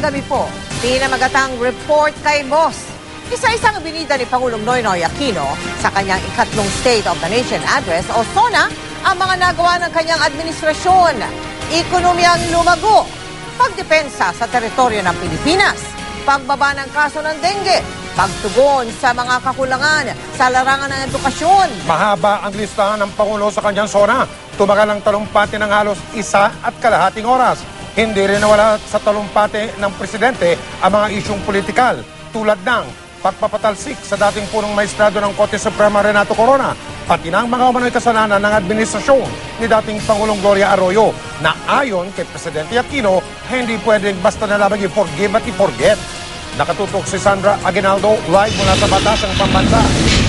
gabi po, pinamagatang report kay Boss. Isa-isang binida ni Pangulong Noynoy Aquino sa kanyang ikatlong State of the Nation Address o SONA ang mga nagawa ng kanyang administrasyon. Ekonomiyang lumago, pagdepensa sa teritoryo ng Pilipinas, pagbaba ng kaso ng dengue, pagtugon sa mga kakulangan sa larangan ng edukasyon. Mahaba ang listahan ng Pangulo sa kanyang SONA. Tumagal ang talumpati ng halos 1.5 oras. Hindi rin nawala sa talumpati ng Presidente ang mga isyong politikal tulad ng pagpapatalsik sa dating punong maestrado ng Korte Suprema Renato Corona, pati ng mga umano'y kasalanan ng administrasyon ni dating Pangulong Gloria Arroyo na ayon kay Presidente Aquino, hindi pwedeng basta na lamang i-forgive at i-forget. Nakatutok si Sandra Aguinaldo live mula sa Batasang Pambansa.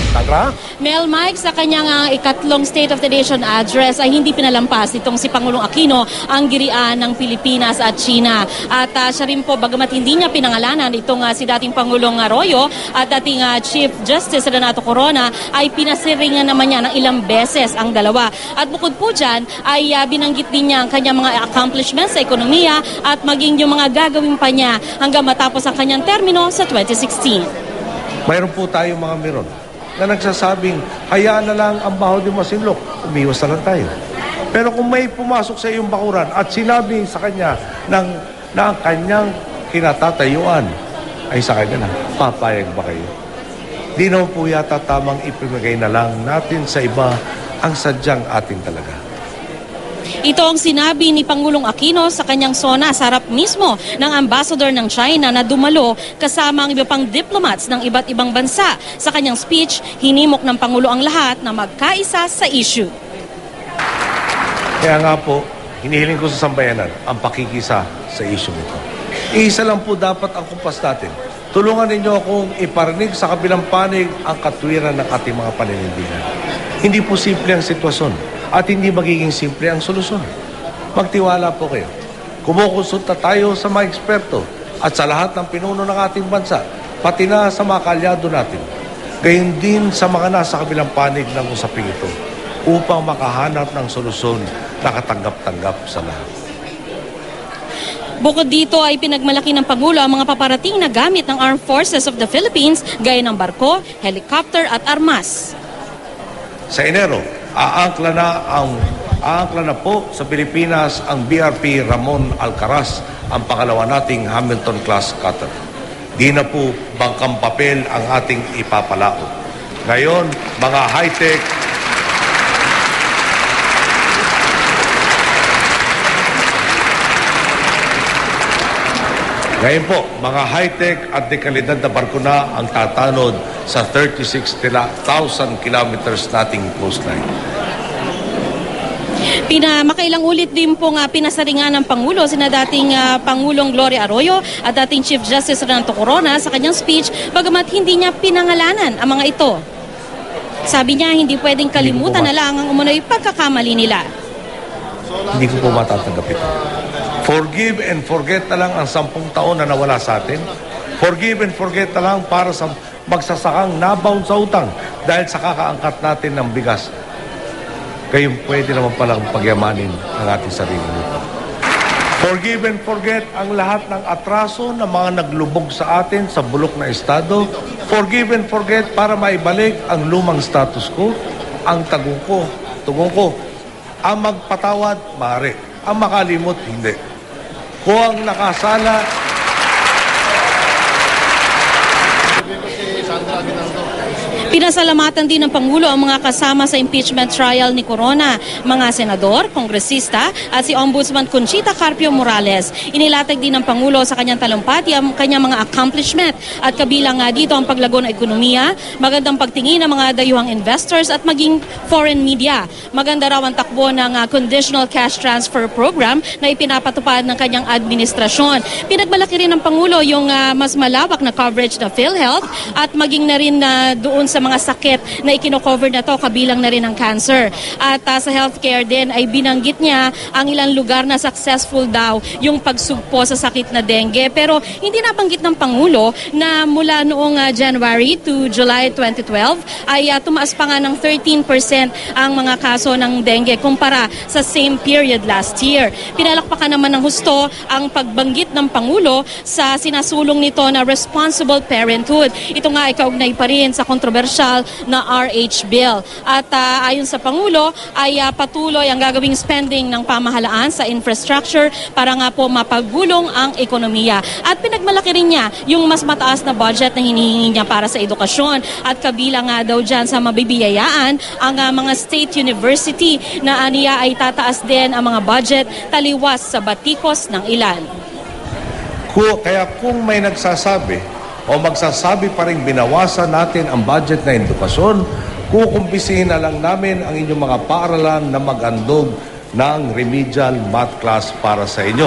Sandra? Mel Mike, sa kanyang ikatlong State of the Nation Address ay hindi pinalampas itong si Pangulong Aquino ang girian ng Pilipinas at China. At siya rin po, bagamat hindi niya pinangalanan itong si dating Pangulong Arroyo at dating Chief Justice Renato Corona, ay pinasiringan naman niya ng ilang beses ang dalawa. At bukod po dyan ay binanggit din niya ang kanyang mga accomplishments sa ekonomiya at maging yung mga gagawin pa niya hanggang matapos ang kanyang termino sa 2016. Mayroon po tayong mga meron na nagsasabing, hayaan na lang ang baho di masinlok, umiwas na lang tayo. Pero kung may pumasok sa iyong bakuran at sinabi sa kanya na ang kanyang kinatatayuan ay sa kanya na, papayag ba kayo? Di naman po yata tamang ipinagay na lang natin sa iba ang sadyang atin talaga. Ito ang sinabi ni Pangulong Aquino sa kanyang SONA sa harap mismo ng ambassador ng China na dumalo kasama ang iba pang diplomats ng iba't ibang bansa. Sa kanyang speech, hinimok ng Pangulo ang lahat na magkaisa sa issue. Kaya nga po, hinihiling ko sa sambayanan ang pakikisa sa issue nito. Isa lang po dapat ang kumpas natin. Tulungan ninyo akong iparinig sa kabilang panig ang katwiran ng ating mga paninindigan. Hindi po simple ang sitwasyon. At hindi magiging simple ang solusyon. Magtiwala po kayo. Kumukonsulta tayo sa mga eksperto at sa lahat ng pinuno ng ating bansa, pati na sa mga kalyado natin. Gayon din sa mga nasa kabilang panig ng usaping ito upang makahanap ng solusyon na katanggap-tanggap sa lahat. Bukod dito ay pinagmalaki ng Pangulo ang mga paparating na gamit ng Armed Forces of the Philippines gaya ng barko, helicopter at armas. Sa Enero, aangkla na po sa Pilipinas ang BRP Ramon Alcaraz, ang pangalawa nating Hamilton-class cutter. Di na po bangkang papel ang ating ipapalao. Ngayon, mga high-tech at dekalidad na barko na ang tatanod sa 36,000 kilometers nating coastline. Makailang ulit din pong pinasaringan ng Pangulo sina dating Pangulong Gloria Arroyo at dating Chief Justice Renato Corona sa kanyang speech, bagamat hindi niya pinangalanan ang mga ito. Sabi niya hindi pwedeng kalimutan na lang ang umunoy pagkakamali nila. Hindi ko po matatanggap ito. Forgive and forget na lang ang 10 taon na nawala sa atin. Forgive and forget na lang para sa magsasakang nabound sa utang dahil sa kakaangkat natin ng bigas. Kayong pwede naman palang pagyamanin ang ating sarili nito. Forgive and forget ang lahat ng atraso na mga naglubog sa atin sa bulok na estado. Forgive and forget para maibalik ang lumang status quo, ang tugon ko. Ang magpatawad, maaari. Ang makalimot, hindi. Kung ang nakasala, Pinasalamatan din ng Pangulo ang mga kasama sa impeachment trial ni Corona, mga senador, kongresista at si Ombudsman Conchita Carpio Morales. Inilatag din ng Pangulo sa kanyang talumpati ang kanyang mga accomplishment at kabilang nga dito ang paglago ng ekonomiya, magandang pagtingin ng mga dayuhang investors at maging foreign media. Maganda raw ang takbo ng conditional cash transfer program na ipinapatupad ng kanyang administrasyon. Pinagmalaki rin ng Pangulo yung mas malawak na coverage na PhilHealth at maging na rin doon sa sa mga sakit na ikinocover na to, kabilang na rin ang cancer. At sa healthcare din ay binanggit niya ang ilang lugar na successful daw yung pagsugpo sa sakit na dengue. Pero hindi nabanggit ng Pangulo na mula noong January to July 2012 ay tumaas pa nga ng 13% ang mga kaso ng dengue kumpara sa same period last year. Pinalakpakan naman ng husto ang pagbanggit ng Pangulo sa sinasulong nito na responsible parenthood. Ito nga ay kaugnay pa rin sa kontrobersyal na RH bill. At ayon sa Pangulo ay patuloy ang gagawing spending ng pamahalaan sa infrastructure para nga po mapagulong ang ekonomiya. At pinagmalaki rin niya yung mas mataas na budget na hinihingi niya para sa edukasyon. At kabilang nga daw dyan sa mabibiyayaan ang mga state university na aniya ay tataas din ang mga budget taliwas sa batikos ng ilan. Kaya kung may nagsasabi o magsasabi pa rin binawasan natin ang budget na edukasyon, kukumpisihin na lang namin ang inyong mga paaralan na mag-andog ng remedial math class para sa inyo.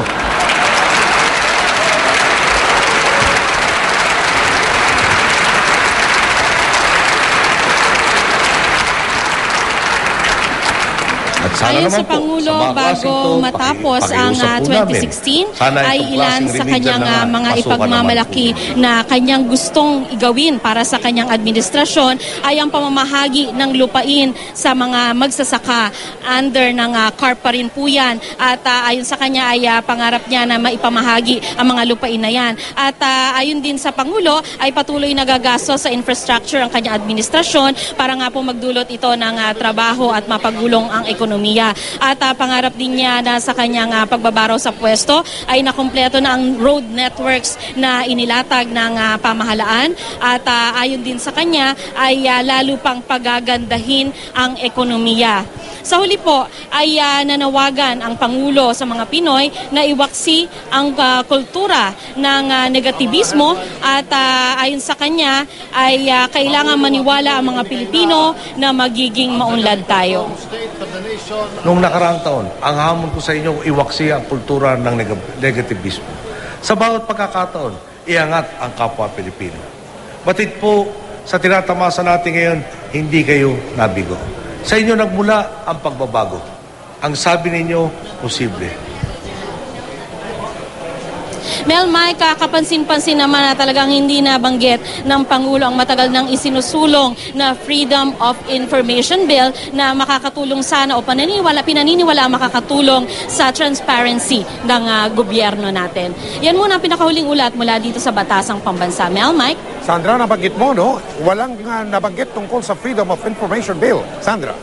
Ayon sa Pangulo, bago matapos ang 2016, ay ilan sa kanyang mga ipagmamalaki na kanyang gustong igawin para sa kanyang administrasyon ay ang pamamahagi ng lupain sa mga magsasaka. Under ng CARP pa rin po yan. At ayon sa kanya ay pangarap niya na maipamahagi ang mga lupain na yan. At ayon din sa Pangulo ay patuloy nagagasto sa infrastructure ang kanyang administrasyon para nga po magdulot ito ng trabaho at mapagulong ang ekonomiya. At pangarap din niya na sa kanyang pagbabaraw sa pwesto ay nakumpleto na ang road networks na inilatag ng pamahalaan. At ayon din sa kanya ay lalo pang pagagandahin ang ekonomiya. Sa huli po ay nanawagan ang Pangulo sa mga Pinoy na iwaksi ang kultura ng negatibismo at ayon sa kanya ay kailangan maniwala ang mga Pilipino na magiging maunlad tayo. Noong nakaraang taon, ang hamon ko sa inyo, iwaksi ang kultura ng negativismo. Sa bawat pagkakataon, iangat ang kapwa Pilipino. Batid po, sa tinatamasa natin ngayon, hindi kayo nabigo. Sa inyo nagmula ang pagbabago. Ang sabi ninyo, posible. Mel, Mike, kapansin-pansin naman na talagang hindi nabanggit ng Pangulo ang matagal nang isinusulong na Freedom of Information Bill na makakatulong sana o pinaniniwala makakatulong sa transparency ng gobyerno natin. Yan muna ang pinakahuling ulat mula dito sa Batasang Pambansa. Mel, Mike? Sandra, nabanggit mo, no? Walang nabanggit tungkol sa Freedom of Information Bill. Sandra?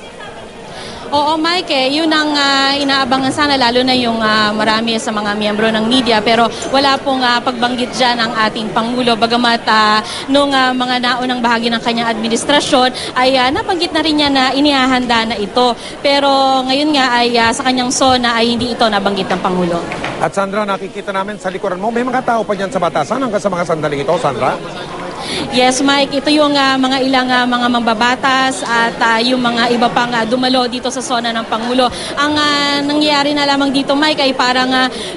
Oo, Mike, yun ang inaabangan sana, lalo na yung marami sa mga miyembro ng media. Pero wala pong pagbanggit dyan ang ating Pangulo. Bagamat nung mga naunang bahagi ng kanyang administrasyon, ay nabanggit na rin niya na inihahanda na ito. Pero ngayon nga ay sa kanyang SONA ay hindi ito nabanggit ng Pangulo. At Sandra, nakikita namin sa likuran mo, may mga tao pa dyan sa Batasan hanggang sa mga sandaling ito, Sandra? Yes, Mike. Ito yung mga ilang mga mambabatas at yung mga iba pang dumalo dito sa SONA ng Pangulo. Ang nangyayari na lamang dito, Mike, ay parang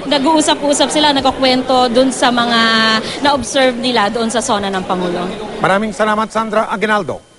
nag-uusap-usap sila, nagkukwento dun sa mga na-observe nila doon sa SONA ng Pangulo. Maraming salamat, Sandra Aguinaldo.